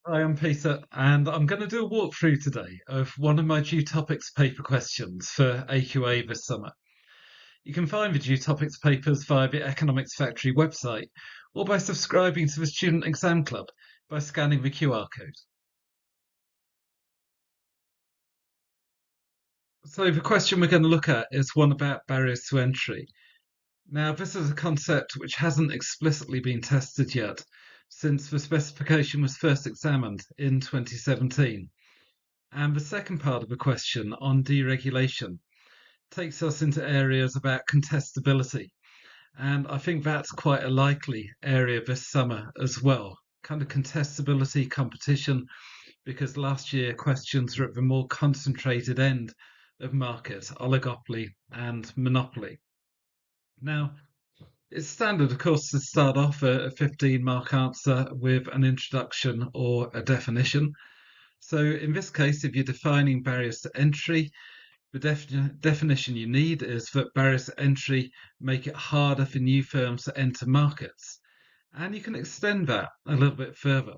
Hi, I'm Peter, and I'm going to do a walkthrough today of one of my due topics paper questions for AQA this summer. You can find the due topics papers via the Economics Factory website or by subscribing to the Student Exam Club by scanning the QR code. So, the question we're going to look at is one about barriers to entry. Now, this is a concept which hasn't explicitly been tested yet since the specification was first examined in 2017. And the second part of the question on deregulation takes us into areas about contestability. And I think that's quite a likely area this summer as well. Kind of contestability competition, because last year questions were at the more concentrated end of market, oligopoly and monopoly. Now, it's standard, of course, to start off a 15-mark answer with an introduction or a definition. So in this case, if you're defining barriers to entry, the definition you need is that barriers to entry make it harder for new firms to enter markets. And you can extend that a little bit further.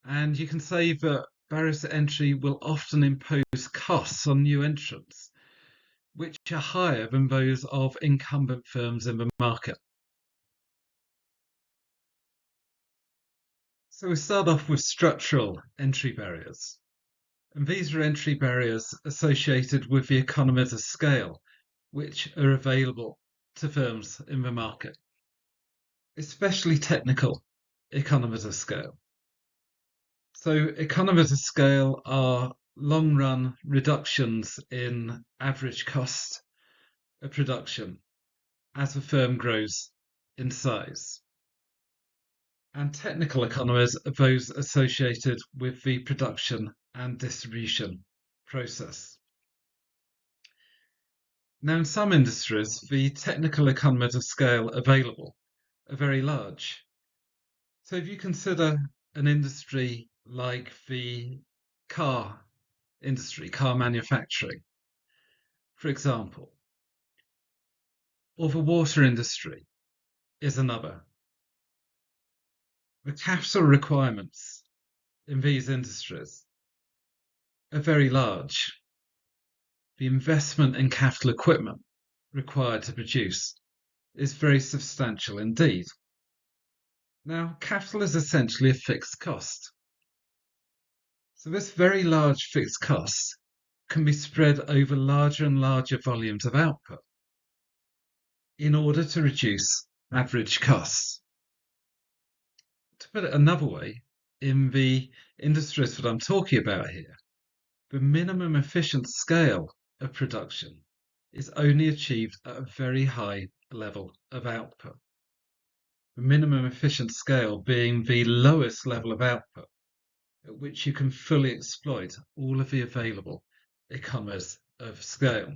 And you can say that barriers to entry will often impose costs on new entrants, which are higher than those of incumbent firms in the market. So we start off with structural entry barriers. And these are entry barriers associated with the economies of scale, which are available to firms in the market, especially technical economies of scale. So, economies of scale are long run reductions in average cost of production as the firm grows in size. And technical economies are those associated with the production and distribution process. Now, in some industries, the technical economies of scale available are very large. So, if you consider an industry like the car industry, car manufacturing, for example, or the water industry is another, the capital requirements in these industries are very large. The investment in capital equipment required to produce is very substantial indeed. Now, capital is essentially a fixed cost. So this very large fixed cost can be spread over larger and larger volumes of output in order to reduce average costs. To put it another way, in the industries that I'm talking about here, the minimum efficient scale of production is only achieved at a very high level of output. The minimum efficient scale being the lowest level of output at which you can fully exploit all of the available economies of scale.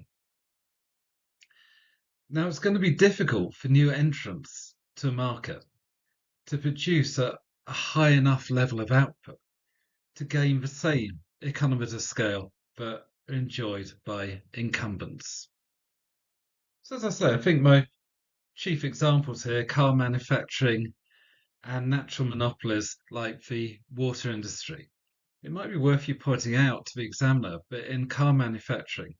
Now, it's going to be difficult for new entrants to market to produce a high enough level of output to gain the same economies of scale that are enjoyed by incumbents. So, as I say, I think my chief examples here, car manufacturing and natural monopolies like the water industry. It might be worth you pointing out to the examiner, but in car manufacturing,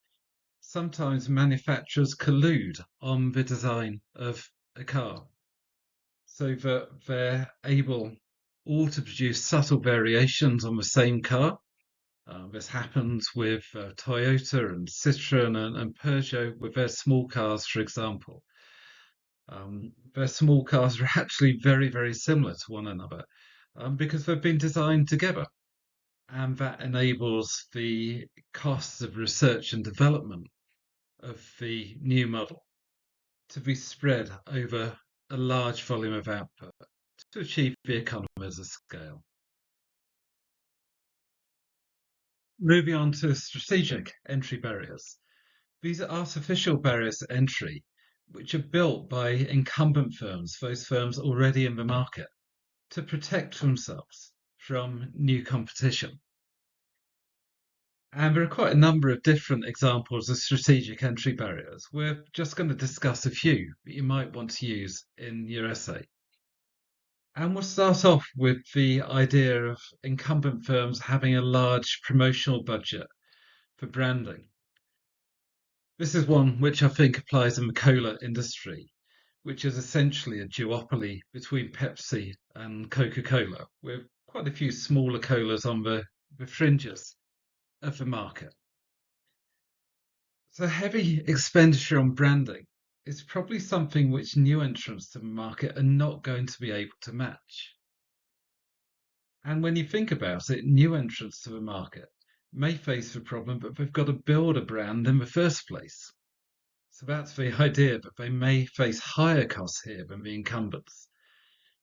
sometimes manufacturers collude on the design of a car so that they're able all to produce subtle variations on the same car. This happens with Toyota and Citroen and Peugeot with their small cars, for example. Their small cars are actually very, very similar to one another because they've been designed together. And that enables the costs of research and development of the new model to be spread over a large volume of output to achieve the economies of scale. Moving on to strategic entry barriers. These are artificial barriers to entry, which are built by incumbent firms, those firms already in the market, to protect themselves from new competition. And there are quite a number of different examples of strategic entry barriers. We're just going to discuss a few that you might want to use in your essay. And we'll start off with the idea of incumbent firms having a large promotional budget for branding. This is one which I think applies in the cola industry, which is essentially a duopoly between Pepsi and Coca-Cola, with quite a few smaller colas on the fringes of the market. So heavy expenditure on branding is probably something which new entrants to the market are not going to be able to match. And when you think about it, new entrants to the market may face the problem that they've got to build a brand in the first place. So that's the idea that they may face higher costs here than the incumbents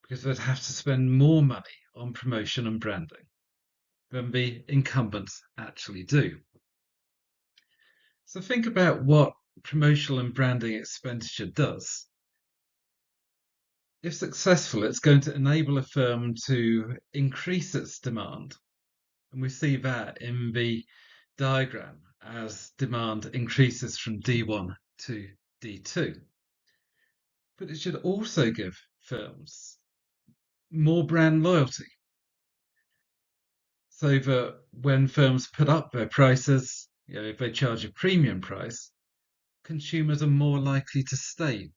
because they'd have to spend more money on promotion and branding than the incumbents actually do. So think about what promotional and branding expenditure does. If successful, it's going to enable a firm to increase its demand. And we see that in the diagram as demand increases from D1 to D2. But it should also give firms more brand loyalty so that when firms put up their prices, if they charge a premium price, consumers are more likely to stay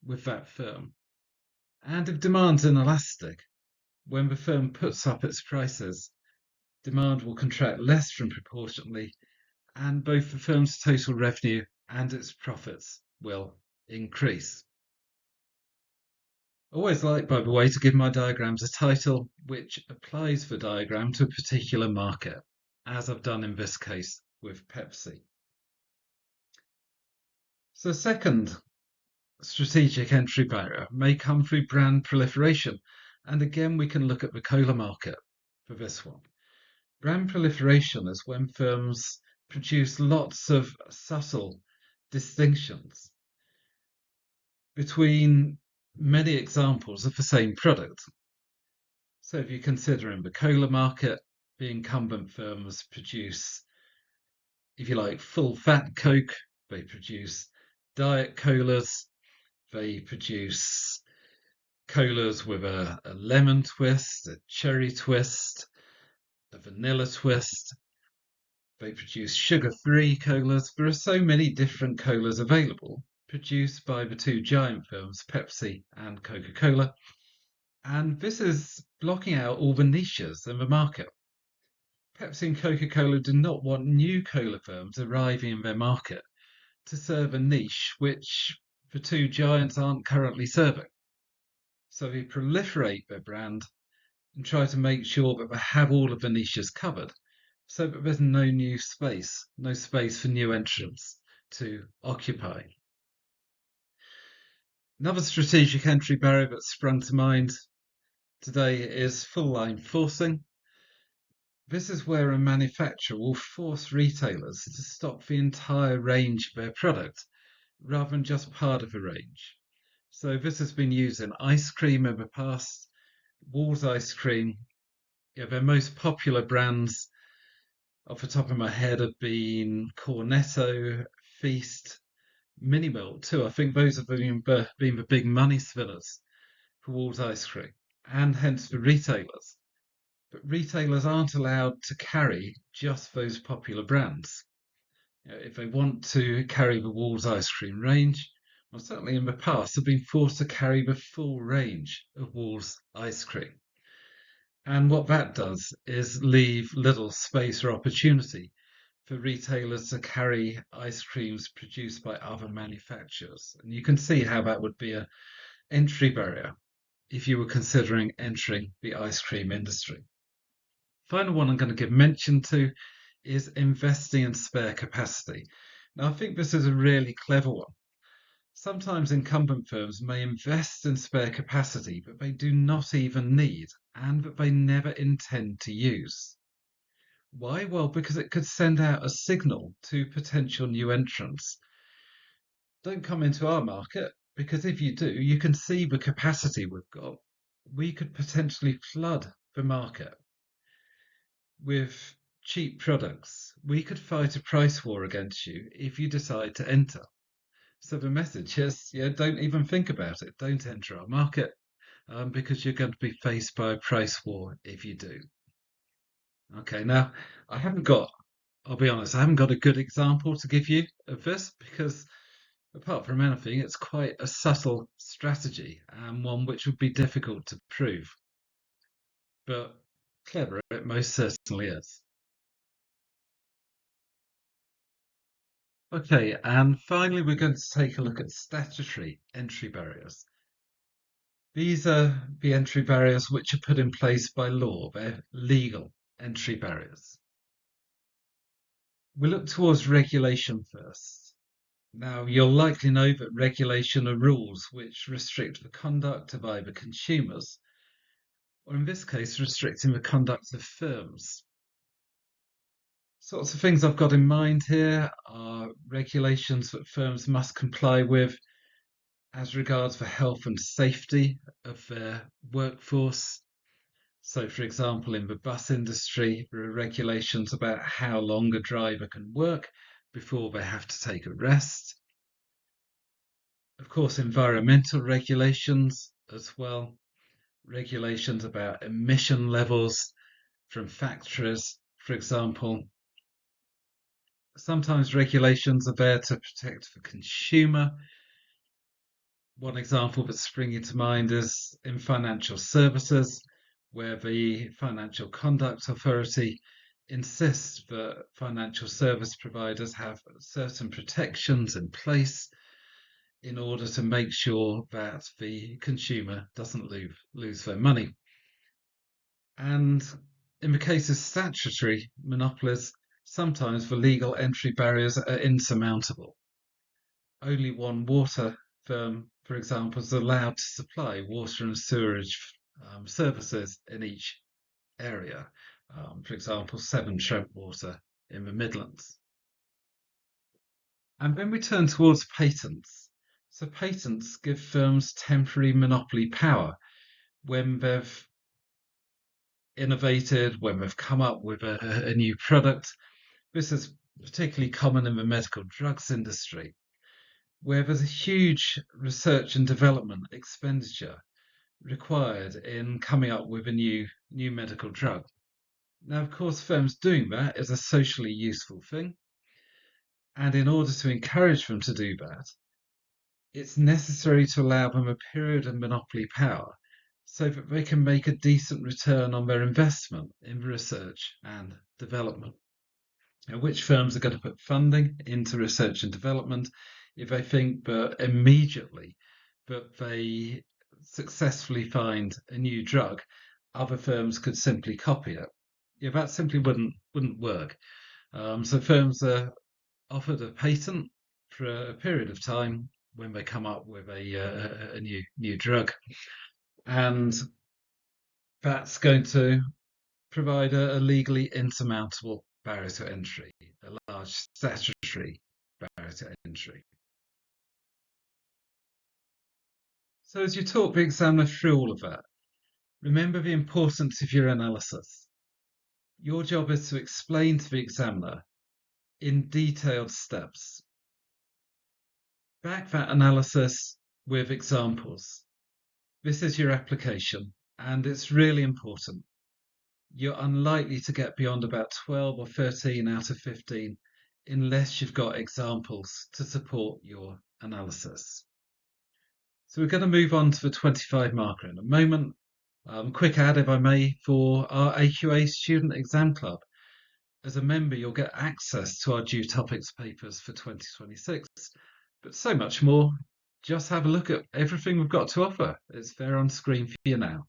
with that firm. And if demand's inelastic, when the firm puts up its prices, demand will contract less than proportionately, and both the firm's total revenue and its profits will increase. I always like, by the way, to give my diagrams a title which applies the diagram to a particular market, as I've done in this case with Pepsi. So second strategic entry barrier may come through brand proliferation. And again, we can look at the cola market for this one. Brand proliferation is when firms produce lots of subtle distinctions between many examples of the same product. So if you consider in the cola market, the incumbent firms produce, if you like, full fat Coke, they produce diet colas, they produce colas with a lemon twist, a cherry twist, a vanilla twist. They produce sugar-free colas. There are so many different colas available, produced by the two giant firms, Pepsi and Coca-Cola. And this is blocking out all the niches in the market. Pepsi and Coca-Cola do not want new cola firms arriving in their market to serve a niche which the two giants aren't currently serving. So they proliferate their brand and try to make sure that they have all of the niches covered so that there's no space for new entrants to occupy. Another strategic entry barrier that sprung to mind today is full line forcing. This is where a manufacturer will force retailers to stock the entire range of their product rather than just part of a range. So this has been used in ice cream in the past. Wall's ice cream, their most popular brands off the top of my head have been Cornetto, Feast, Mini Malt too. I think those have been the big money spinners for Wall's ice cream, and hence for retailers. But retailers aren't allowed to carry just those popular brands. If they want to carry the Wall's ice cream range, well, certainly in the past, have been forced to carry the full range of Wall's ice cream. And what that does is leave little space or opportunity for retailers to carry ice creams produced by other manufacturers. And you can see how that would be an entry barrier if you were considering entering the ice cream industry. Final one I'm going to give mention to is investing in spare capacity. Now, I think this is a really clever one. Sometimes incumbent firms may invest in spare capacity that they do not even need and that they never intend to use. Why? Well, because it could send out a signal to potential new entrants. Don't come into our market, because if you do, you can see the capacity we've got. We could potentially flood the market with cheap products. We could fight a price war against you if you decide to enter. So the message is, don't even think about it. Don't enter our market because you're going to be faced by a price war if you do. Okay, now I haven't got, I'll be honest, I haven't got a good example to give you of this because apart from anything, it's quite a subtle strategy and one which would be difficult to prove. But clever, it most certainly is. Okay, and finally, we're going to take a look at statutory entry barriers. These are the entry barriers which are put in place by law. They're legal entry barriers. We look towards regulation first. Now, you'll likely know that regulation are rules which restrict the conduct of either consumers, or in this case, restricting the conduct of firms. Sorts of things I've got in mind here are regulations that firms must comply with as regards the health and safety of their workforce. So, for example, in the bus industry, there are regulations about how long a driver can work before they have to take a rest. Of course, environmental regulations as well, regulations about emission levels from factories, for example. Sometimes regulations are there to protect the consumer. One example that's springing to mind is in financial services, where the Financial Conduct Authority insists that financial service providers have certain protections in place in order to make sure that the consumer doesn't lose their money. And in the case of statutory monopolies, sometimes the legal entry barriers are insurmountable. Only one water firm, for example, is allowed to supply water and sewerage services in each area. For example, Severn Trent Water in the Midlands. And then we turn towards patents. So patents give firms temporary monopoly power when they've innovated, when they've come up with a new product. This is particularly common in the medical drugs industry, where there's a huge research and development expenditure required in coming up with a new medical drug. Now, of course, firms doing that is a socially useful thing. And in order to encourage them to do that, it's necessary to allow them a period of monopoly power so that they can make a decent return on their investment in research and development. Now, which firms are going to put funding into research and development if they think that immediately that they successfully find a new drug, other firms could simply copy it? Yeah, that simply wouldn't work. So firms are offered a patent for a period of time when they come up with a new drug, and that's going to provide a legally insurmountable barrier to entry, a large statutory barrier to entry. So as you talk the examiner through all of that, remember the importance of your analysis. Your job is to explain to the examiner in detailed steps. Back that analysis with examples. This is your application, and it's really important. You're unlikely to get beyond about 12 or 13 out of 15 unless you've got examples to support your analysis. So we're going to move on to the 25 marker in a moment. Quick ad, if I may, for our AQA Student Exam Club. As a member, you'll get access to our due topics papers for 2026, but so much more. Just have a look at everything we've got to offer. It's there on screen for you now.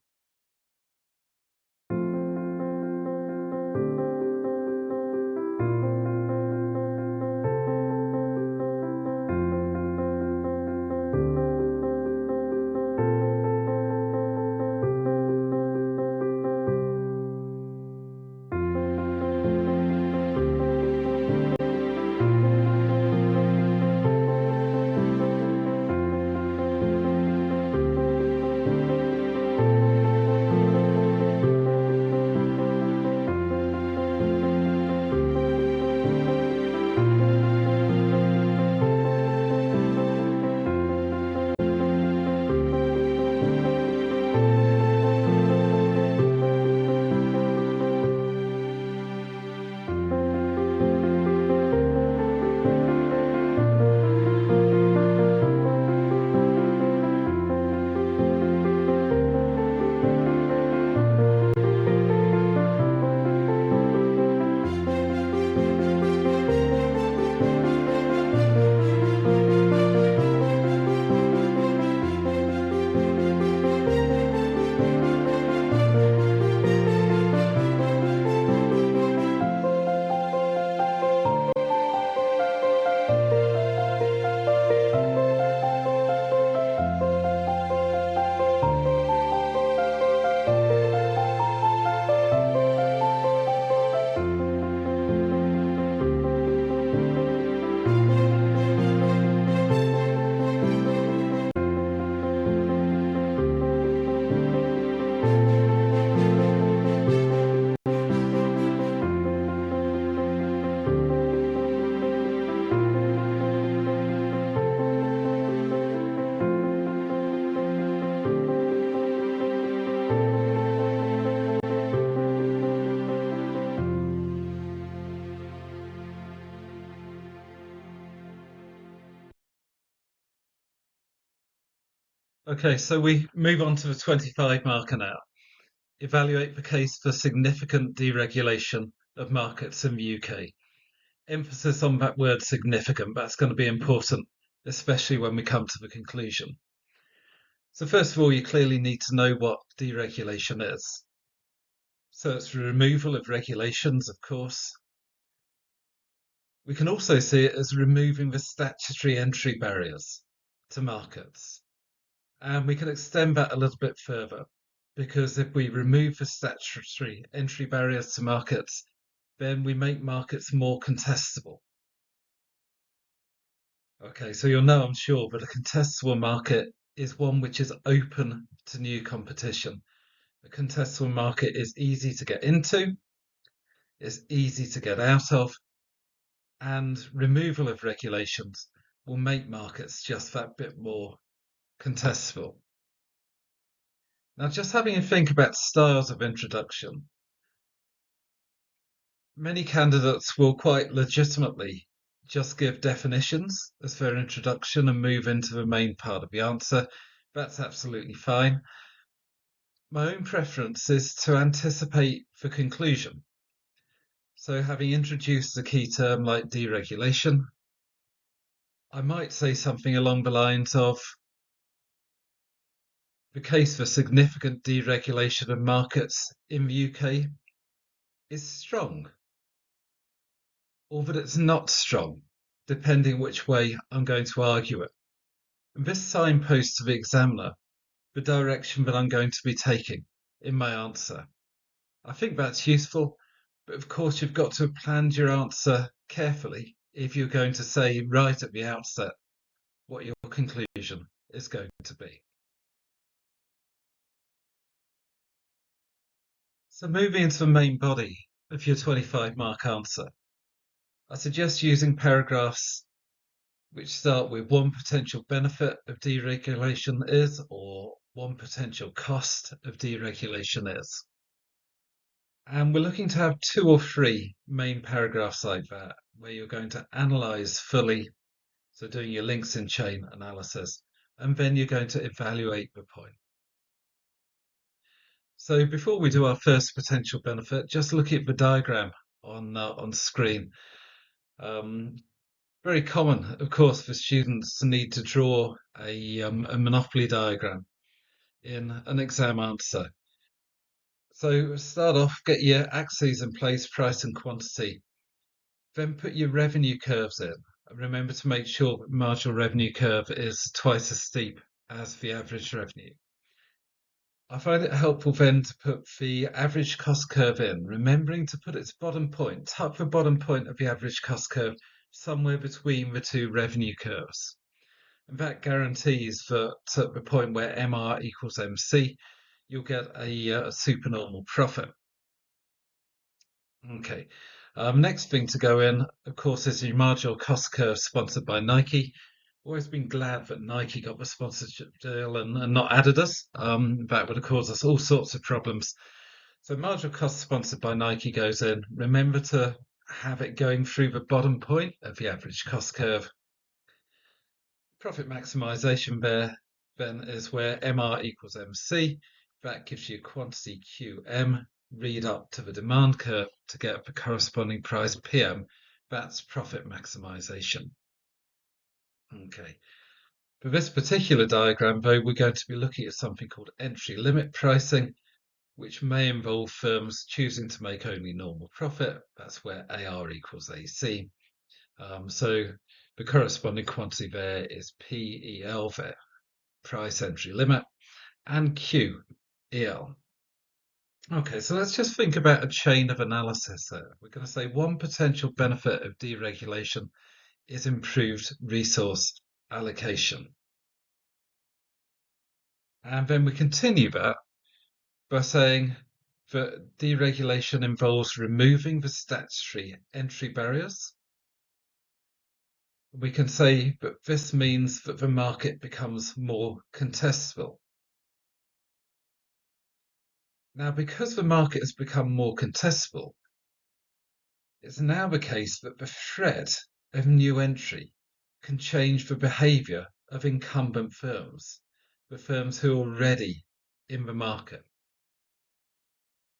Okay, so we move on to the 25 marker now. Evaluate the case for significant deregulation of markets in the UK. Emphasis on that word significant, that's going to be important, especially when we come to the conclusion. So first of all, you clearly need to know what deregulation is. So it's the removal of regulations, of course. We can also see it as removing the statutory entry barriers to markets. And we can extend that a little bit further, because if we remove the statutory entry barriers to markets, then we make markets more contestable. Okay, so you'll know, I'm sure, that a contestable market is one which is open to new competition. A contestable market is easy to get into, it's easy to get out of, and removal of regulations will make markets just that bit more contestable. Now, just having a think about styles of introduction, many candidates will quite legitimately just give definitions as their introduction and move into the main part of the answer. That's absolutely fine. My own preference is to anticipate the conclusion. So, having introduced a key term like deregulation, I might say something along the lines of the case for significant deregulation of markets in the UK is strong, or that it's not strong, depending which way I'm going to argue it. And this signposts to the examiner the direction that I'm going to be taking in my answer. I think that's useful, but of course you've got to have planned your answer carefully if you're going to say right at the outset what your conclusion is going to be. So moving into the main body of your 25 mark answer, I suggest using paragraphs which start with one potential benefit of deregulation is, or one potential cost of deregulation is. And we're looking to have two or three main paragraphs like that, where you're going to analyze fully, so doing your links in chain analysis, and then you're going to evaluate the point. So before we do our first potential benefit, just look at the diagram on screen. Very common, of course, for students to need to draw a monopoly diagram in an exam answer. So start off, get your axes in place, price and quantity. Then put your revenue curves in. Remember to make sure that the marginal revenue curve is twice as steep as the average revenue. I find it helpful then to put the average cost curve in, remembering to put its bottom point, tuck the bottom point of the average cost curve somewhere between the two revenue curves. And that guarantees that at the point where MR equals MC, you'll get a supernormal profit. Okay. Next thing to go in, of course, is your marginal cost curve sponsored by Nike. Always been glad that Nike got the sponsorship deal and not Adidas. That would have caused us all sorts of problems. So marginal cost sponsored by Nike goes in. Remember to have it going through the bottom point of the average cost curve. Profit maximization there then is where MR equals MC. That gives you quantity QM. Read up to the demand curve to get the corresponding price PM. That's profit maximization. Okay. For this particular diagram, though, we're going to be looking at something called entry limit pricing, which may involve firms choosing to make only normal profit. That's where AR equals AC. So the corresponding quantity there is PEL there, price entry limit, and QEL. Okay, so let's just think about a chain of analysis there. We're going to say one potential benefit of deregulation is improved resource allocation. And then we continue that by saying that deregulation involves removing the statutory entry barriers. We can say that this means that the market becomes more contestable. Now, because the market has become more contestable, it's now the case that the threat of new entry can change the behaviour of incumbent firms. for firms who are already in the market.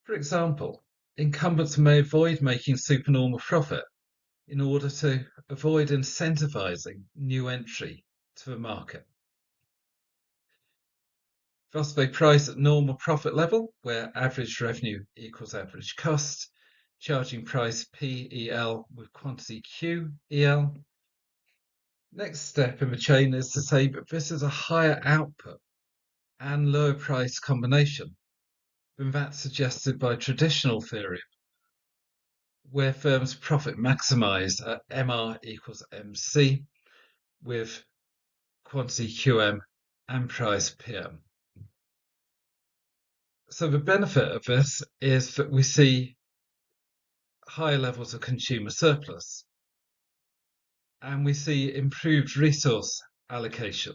For example, incumbents may avoid making supernormal profit in order to avoid incentivizing new entry to the market. Thus, they price at normal profit level, where average revenue equals average cost, charging price PEL with quantity QEL. Next step in the chain is to say that this is a higher output and lower price combination than that suggested by traditional theory, where firms profit maximize at MR equals MC with quantity QM and price PM. So the benefit of this is that we see higher levels of consumer surplus and we see improved resource allocation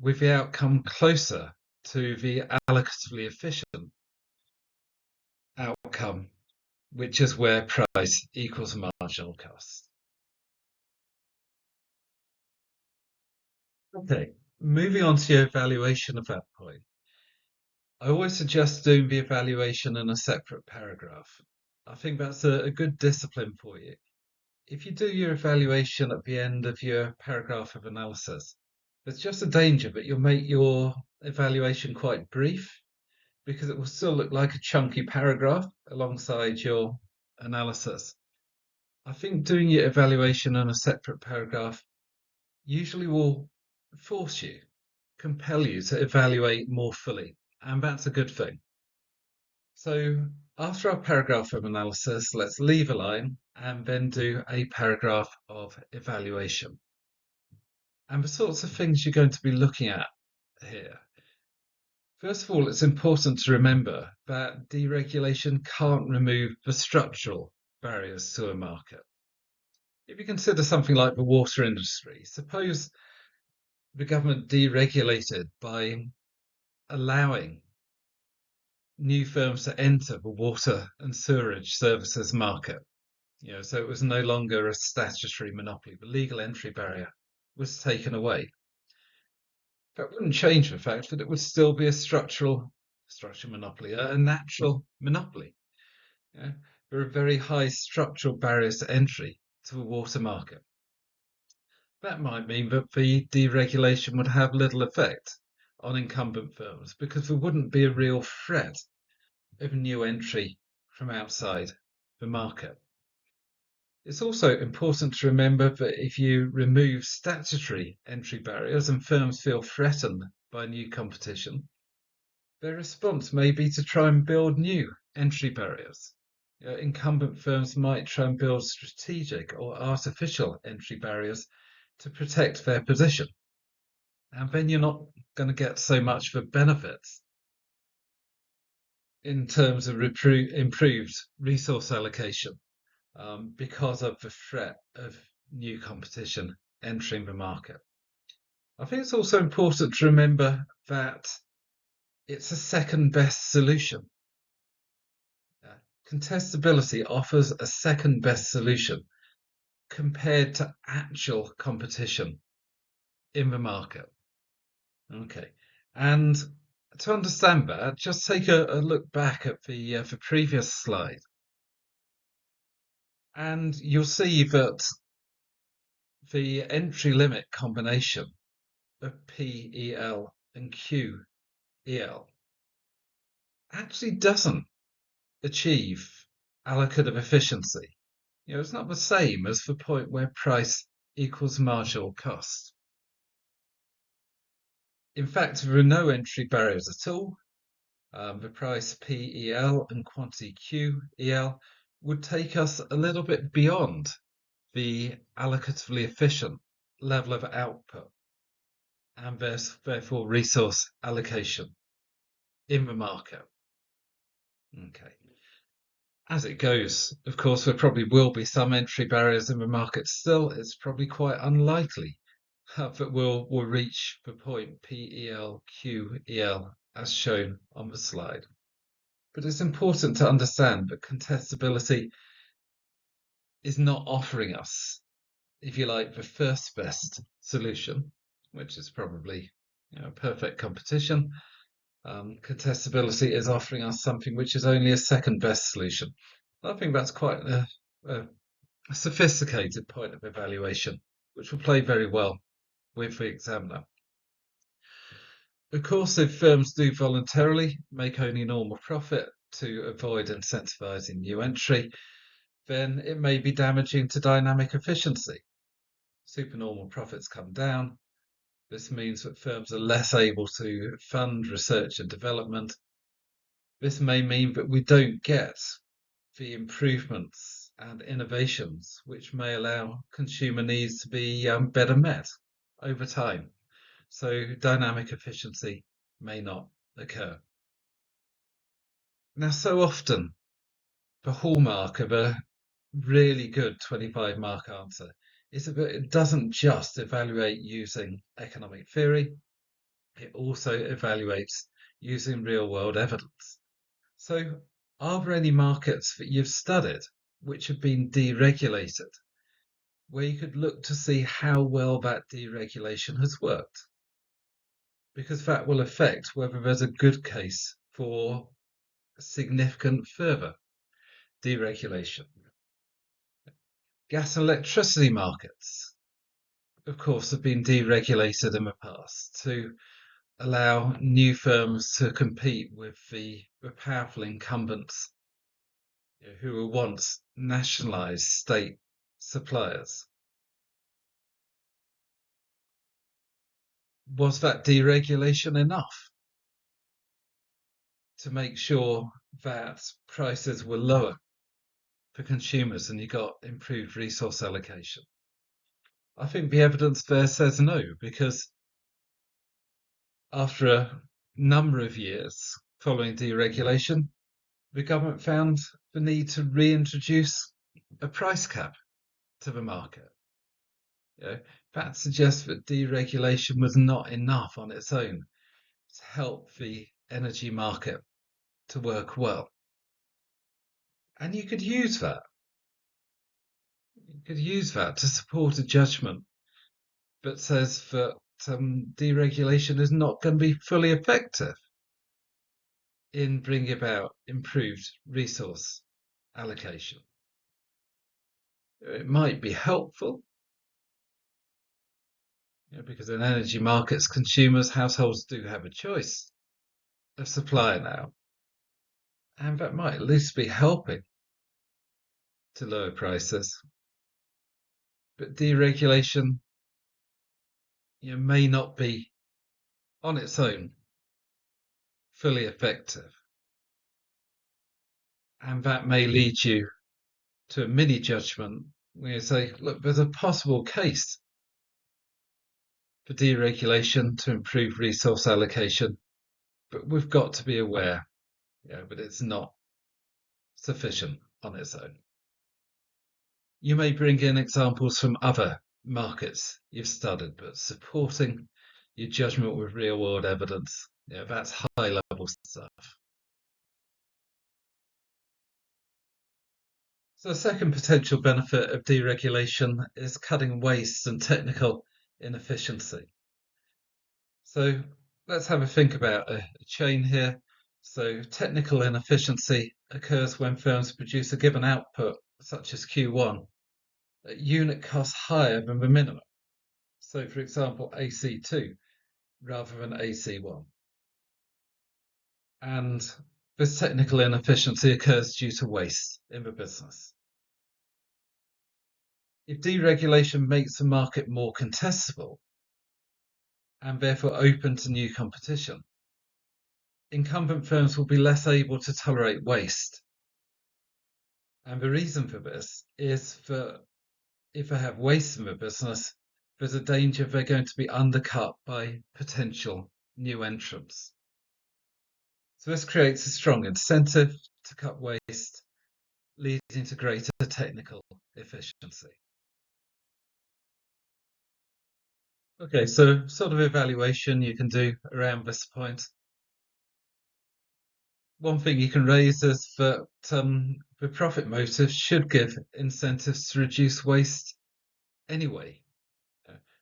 with the outcome closer to the allocatively efficient outcome, which is where price equals marginal cost. Okay, moving on to your evaluation of that point. I always suggest doing the evaluation in a separate paragraph. I think that's a good discipline for you. If you do your evaluation at the end of your paragraph of analysis, there's just a danger that you'll make your evaluation quite brief because it will still look like a chunky paragraph alongside your analysis. I think doing your evaluation in a separate paragraph usually will force you, compel you to evaluate more fully, and that's a good thing. So after our paragraph of analysis, let's leave a line and then do a paragraph of evaluation. And the sorts of things you're going to be looking at here. First of all, it's important to remember that deregulation can't remove the structural barriers to a market. If you consider something like the water industry, suppose the government deregulated by allowing new firms to enter the water and sewerage services market. So it was no longer a statutory monopoly. The legal entry barrier was taken away. That wouldn't change the fact that it would still be a structural monopoly, a natural monopoly. There are very high structural barriers to entry to the water market. That might mean that the deregulation would have little effect on incumbent firms because there wouldn't be a real threat of new entry from outside the market. It's also important to remember that if you remove statutory entry barriers and firms feel threatened by new competition, their response may be to try and build new entry barriers. Incumbent firms might try and build strategic or artificial entry barriers to protect their position. And then you're not going to get so much for benefits in terms of improved resource allocation because of the threat of new competition entering the market. I think it's also important to remember that it's a second best solution. Contestability offers a second best solution compared to actual competition in the market. Okay, and to understand that, just take a look back at the previous slide, and you'll see that the entry limit combination of PEL and QEL actually doesn't achieve allocative efficiency. It's not the same as the point where price equals marginal cost. In fact, there are no entry barriers at all. The price PEL and quantity QEL would take us a little bit beyond the allocatively efficient level of output and therefore resource allocation in the market. Okay. As it goes, of course, there probably will be some entry barriers in the market still. It's probably quite unlikely that we'll reach the point PEL, QEL as shown on the slide. But it's important to understand that contestability is not offering us, if you like, the first best solution, which is probably Perfect competition. Contestability is offering us something which is only a second best solution. I think that's quite a sophisticated point of evaluation, which will play very well with the examiner. Of course, if firms do voluntarily make only normal profit to avoid incentivizing new entry, then it may be damaging to dynamic efficiency. Supernormal profits come down. This means that firms are less able to fund research and development. This may mean that we don't get the improvements and innovations which may allow consumer needs to be better met over time. So dynamic efficiency may not occur. Now, so often the hallmark of a really good 25 mark answer is that it doesn't just evaluate using economic theory, it also evaluates using real world evidence. So, are there any markets that you've studied which have been deregulated, where you could look to see how well that deregulation has worked? Because that will affect whether there's a good case for significant further deregulation. Gas and electricity markets, of course, have been deregulated in the past to allow new firms to compete with the powerful incumbents who were once nationalised state suppliers. Was that deregulation enough to make sure that prices were lower for consumers and you got improved resource allocation? I think the evidence there says no, because after a number of years following deregulation, the government found the need to reintroduce a price cap to the market. That suggests that deregulation was not enough on its own to help the energy market to work well. And you could use that. You could use that to support a judgment that says that deregulation is not going to be fully effective in bringing about improved resource allocation. It might be helpful, because in energy markets, consumers, households do have a choice of supplier now, and that might at least be helping to lower prices. But deregulation may not be on its own fully effective, and that may lead you to a mini judgment where you say, look, there's a possible case for deregulation to improve resource allocation, but we've got to be aware, but it's not sufficient on its own. You may bring in examples from other markets you've studied, but supporting your judgment with real world evidence, that's high level stuff. So, the second potential benefit of deregulation is cutting waste and technical inefficiency. So, let's have a think about a chain here. So, technical inefficiency occurs when firms produce a given output, such as Q1, at unit cost higher than the minimum. So, for example, AC2 rather than AC1. And this technical inefficiency occurs due to waste in the business. If deregulation makes the market more contestable and therefore open to new competition, incumbent firms will be less able to tolerate waste. And the reason for this is that if they have waste in the business, there's a danger they're going to be undercut by potential new entrants. So this creates a strong incentive to cut waste, leading to greater technical efficiency. Okay, so sort of evaluation you can do around this point. One thing you can raise is that the profit motive should give incentives to reduce waste anyway.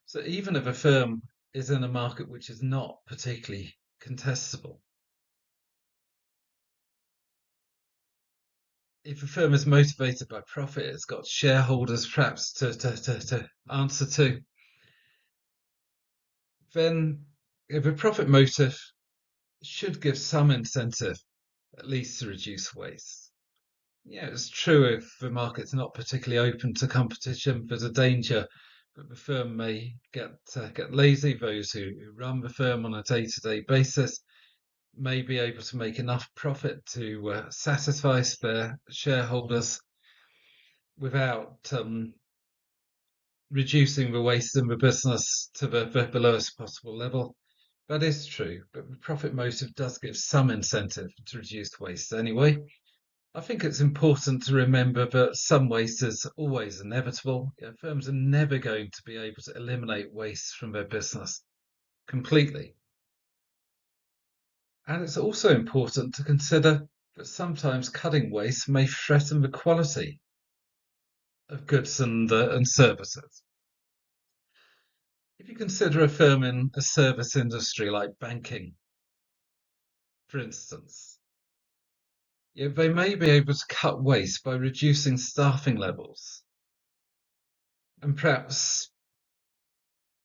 So even if a firm is in a market which is not particularly contestable. If a firm is motivated by profit, it's got shareholders perhaps to answer to, then if a profit motive should give some incentive, at least to reduce waste. Yeah, it's true if the market's not particularly open to competition, there's a danger that the firm may get lazy. Those who run the firm on a day-to-day basis may be able to make enough profit to satisfy their shareholders without reducing the waste in the business to the lowest possible level. That is true, but the profit motive does give some incentive to reduce waste anyway. I think it's important to remember that some waste is always inevitable. Firms are never going to be able to eliminate waste from their business completely. And it's also important to consider that sometimes cutting waste may threaten the quality of goods and services. If you consider a firm in a service industry like banking, for instance, they may be able to cut waste by reducing staffing levels and perhaps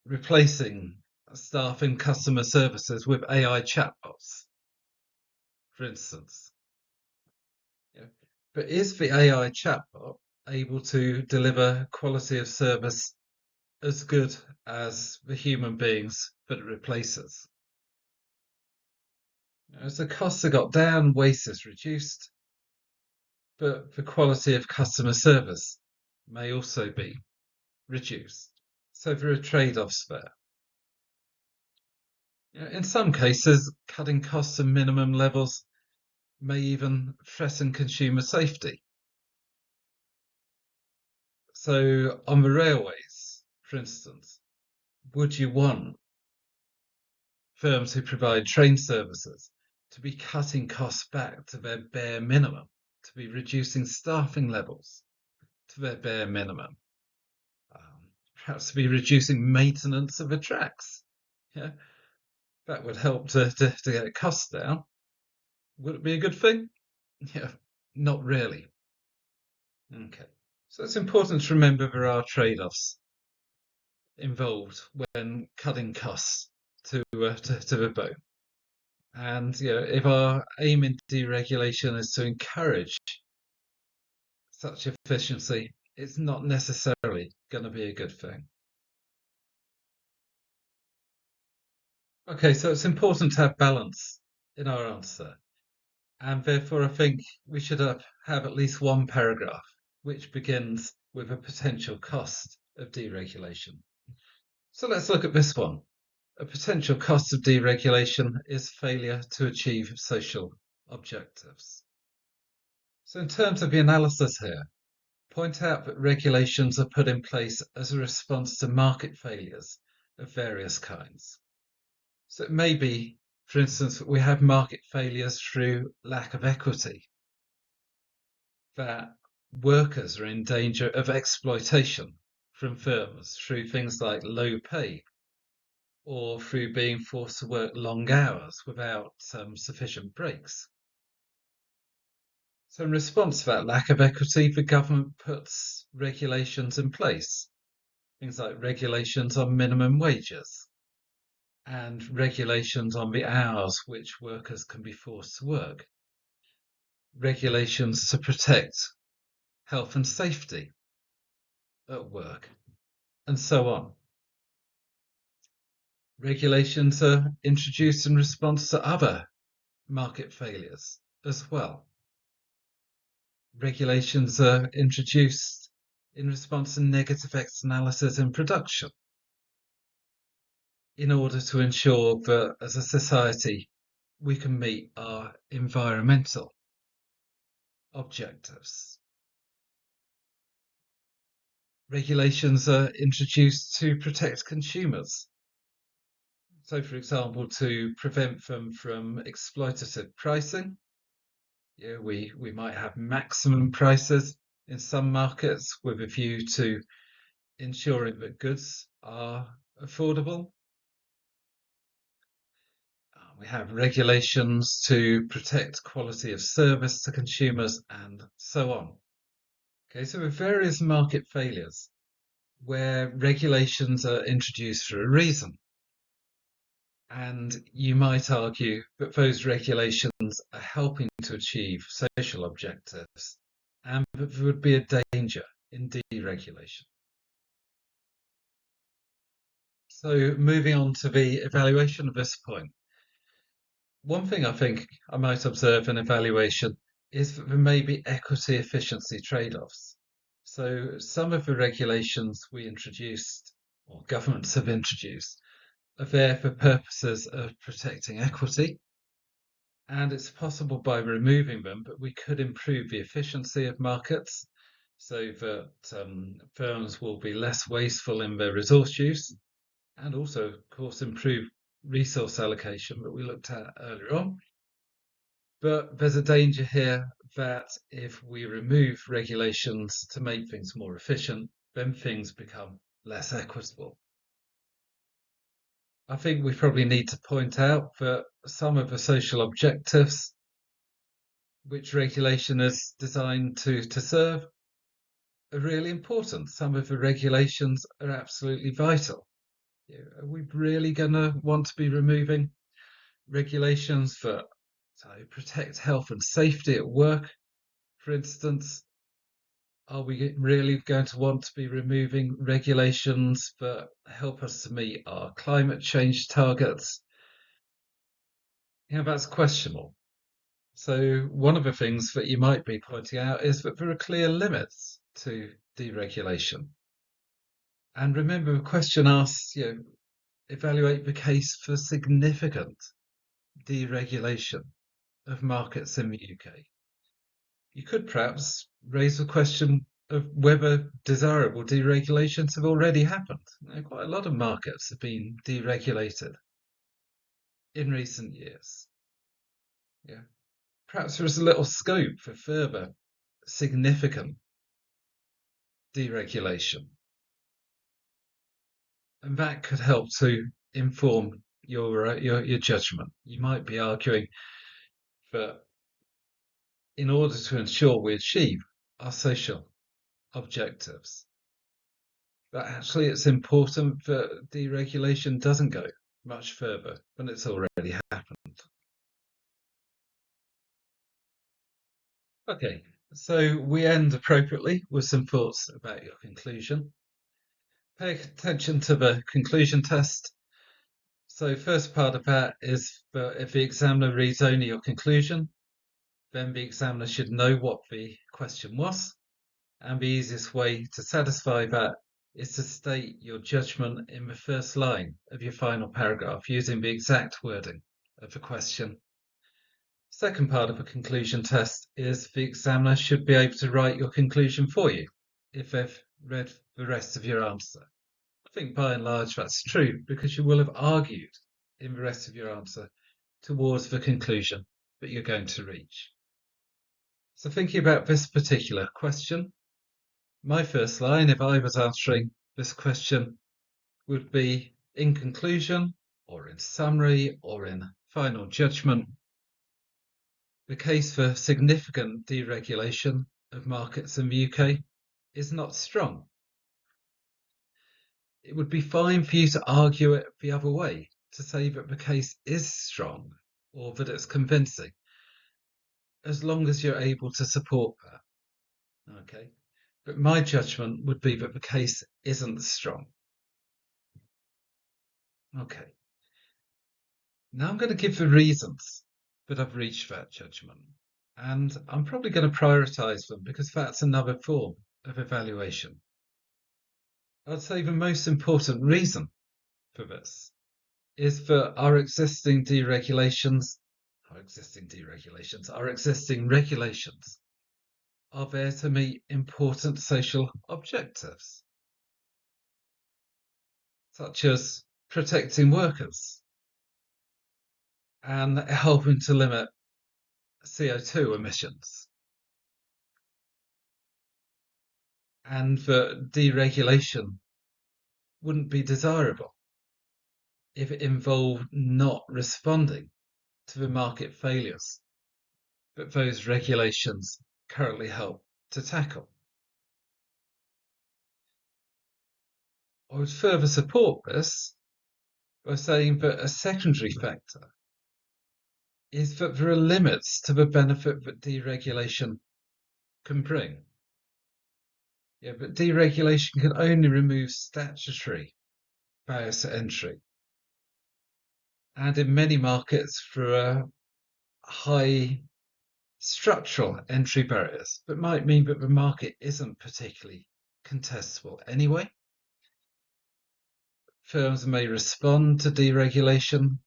replacing staff in customer services with AI chatbots, for instance. Yeah. But is the AI chatbot able to deliver quality of service as good as the human beings that it replaces? As the costs have got down, waste is reduced, but the quality of customer service may also be reduced. So there are trade-offs there. In some cases, cutting costs to minimum levels may even threaten consumer safety. So on the railways, for instance, would you want firms who provide train services to be cutting costs back to their bare minimum, to be reducing staffing levels to their bare minimum, perhaps to be reducing maintenance of the tracks? Yeah, that would help to get costs down. Would it be a good thing? Yeah, not really. Okay. So it's important to remember there are trade-offs involved when cutting costs to the bone. And if our aim in deregulation is to encourage such efficiency, it's not necessarily going to be a good thing. Okay, so it's important to have balance in our answer. And therefore, I think we should have at least one paragraph which begins with a potential cost of deregulation. So let's look at this one. A potential cost of deregulation is failure to achieve social objectives. So in terms of the analysis here, point out that regulations are put in place as a response to market failures of various kinds. So it may be, for instance, that we have market failures through lack of equity, that workers are in danger of exploitation from firms through things like low pay or through being forced to work long hours without sufficient breaks. So in response to that lack of equity, the government puts regulations in place, things like regulations on minimum wages and regulations on the hours which workers can be forced to work, regulations to protect health and safety at work, and so on. Regulations are introduced in response to other market failures as well. Regulations are introduced in response to negative externalities in production in order to ensure that as a society we can meet our environmental objectives. Regulations are introduced to protect consumers. So, for example, to prevent them from exploitative pricing. We might have maximum prices in some markets with a view to ensuring that goods are affordable. We have regulations to protect quality of service to consumers and so on. Okay, so with various market failures where regulations are introduced for a reason. And you might argue that those regulations are helping to achieve social objectives and that there would be a danger in deregulation. So, moving on to the evaluation of this point, one thing I think I might observe in evaluation is that there may be equity efficiency trade offs. So, some of the regulations we introduced, or governments have introduced, are there for purposes of protecting equity, and it's possible by removing them, but we could improve the efficiency of markets so that firms will be less wasteful in their resource use and also, of course, improve resource allocation that we looked at earlier on. But there's a danger here that if we remove regulations to make things more efficient, then things become less equitable. I think we probably need to point out that some of the social objectives which regulation is designed to serve are really important. Some of the regulations are absolutely vital. Are we really going to want to be removing regulations that protect health and safety at work, for instance? Are we really going to want to be removing regulations that help us to meet our climate change targets? That's questionable. So one of the things that you might be pointing out is that there are clear limits to deregulation. And remember, the question asks, evaluate the case for significant deregulation of markets in the UK. You could perhaps raise the question of whether desirable deregulations have already happened. Quite a lot of markets have been deregulated in recent years. Yeah. Perhaps there is a little scope for further significant deregulation. And that could help to inform your judgment. You might be arguing that in order to ensure we achieve our social objectives, that actually it's important that deregulation doesn't go much further than it's already happened. Okay, so we end appropriately with some thoughts about your conclusion. Pay attention to the conclusion test. So first part of that is that if the examiner reads only your conclusion, then the examiner should know what the question was. And the easiest way to satisfy that is to state your judgment in the first line of your final paragraph using the exact wording of the question. Second part of a conclusion test is the examiner should be able to write your conclusion for you if they've read the rest of your answer. I think by and large that's true because you will have argued in the rest of your answer towards the conclusion that you're going to reach. So thinking about this particular question, my first line, if I was answering this question, would be in conclusion, or in summary, or in final judgment. The case for significant deregulation of markets in the UK is not strong. It would be fine for you to argue it the other way, to say that the case is strong or that it's convincing, as long as you're able to support that. Okay. But my judgment would be that the case isn't strong. Okay. Now I'm going to give the reasons that I've reached that judgment. And I'm probably going to prioritize them because that's another form of evaluation. I'd say the most important reason for this is that our existing regulations are there to meet important social objectives, such as protecting workers and helping to limit CO2 emissions. And that deregulation wouldn't be desirable if it involved not responding to the market failures that those regulations currently help to tackle. I would further support this by saying that a secondary factor is that there are limits to the benefit that deregulation can bring. Yeah, but deregulation can only remove statutory barriers to entry. And in many markets, there are high structural entry barriers that might mean that the market isn't particularly contestable anyway. Firms may respond to deregulation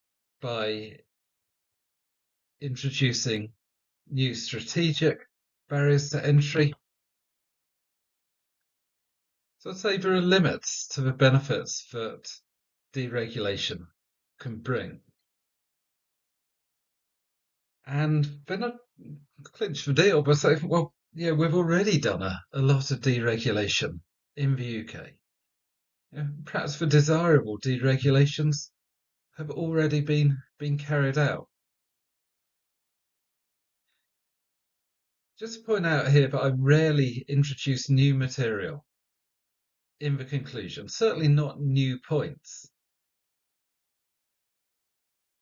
by introducing new strategic barriers to entry. So I'd say there are limits to the benefits that deregulation can bring. And then I clinch the deal by saying, well, yeah, we've already done a lot of deregulation in the UK. Yeah, perhaps the desirable deregulations have already been carried out. Just to point out here that I rarely introduce new material in the conclusion, certainly not new points,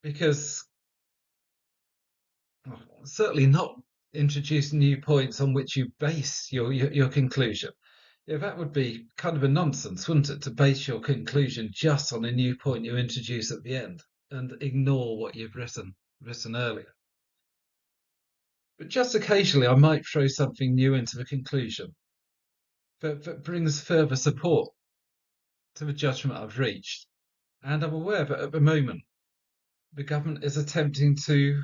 because certainly not introduce new points on which you base your conclusion. Yeah, that would be kind of a nonsense, wouldn't it, to base your conclusion just on a new point you introduce at the end and ignore what you've written earlier. But just occasionally I might throw something new into the conclusion that brings further support to the judgment I've reached. And I'm aware that at the moment the government is attempting to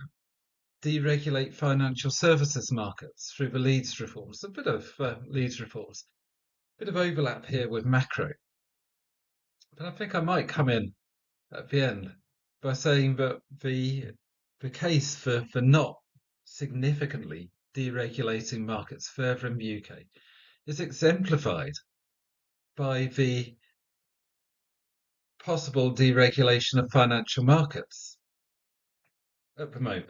deregulate financial services markets through the Leeds reforms. A bit of Leeds reforms, a bit of overlap here with macro. But I think I might come in at the end by saying that the case for not significantly deregulating markets further in the UK is exemplified by the possible deregulation of financial markets at the moment.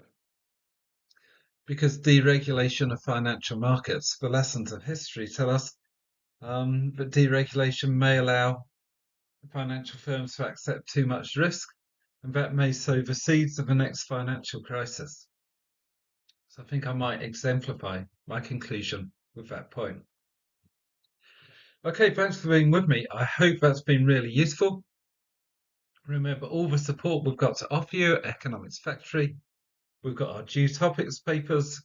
Because deregulation of financial markets, the lessons of history tell us that deregulation may allow financial firms to accept too much risk, and that may sow the seeds of the next financial crisis. So I think I might exemplify my conclusion with that point. Okay, thanks for being with me. I hope that's been really useful. Remember all the support we've got to offer you at Economics Factory. We've got our due topics papers.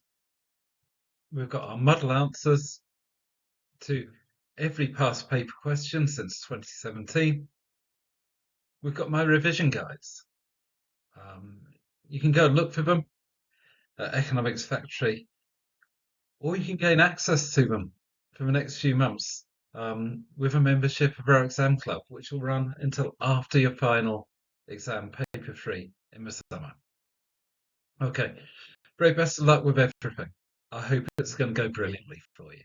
We've got our model answers to every past paper question since 2017. We've got my revision guides. You can go and look for them at Economics Factory, or you can gain access to them for the next few months with a membership of our exam club, which will run until after your final exam, paper 3 in the summer. Okay, very best of luck with everything. I hope it's going to go brilliantly for you.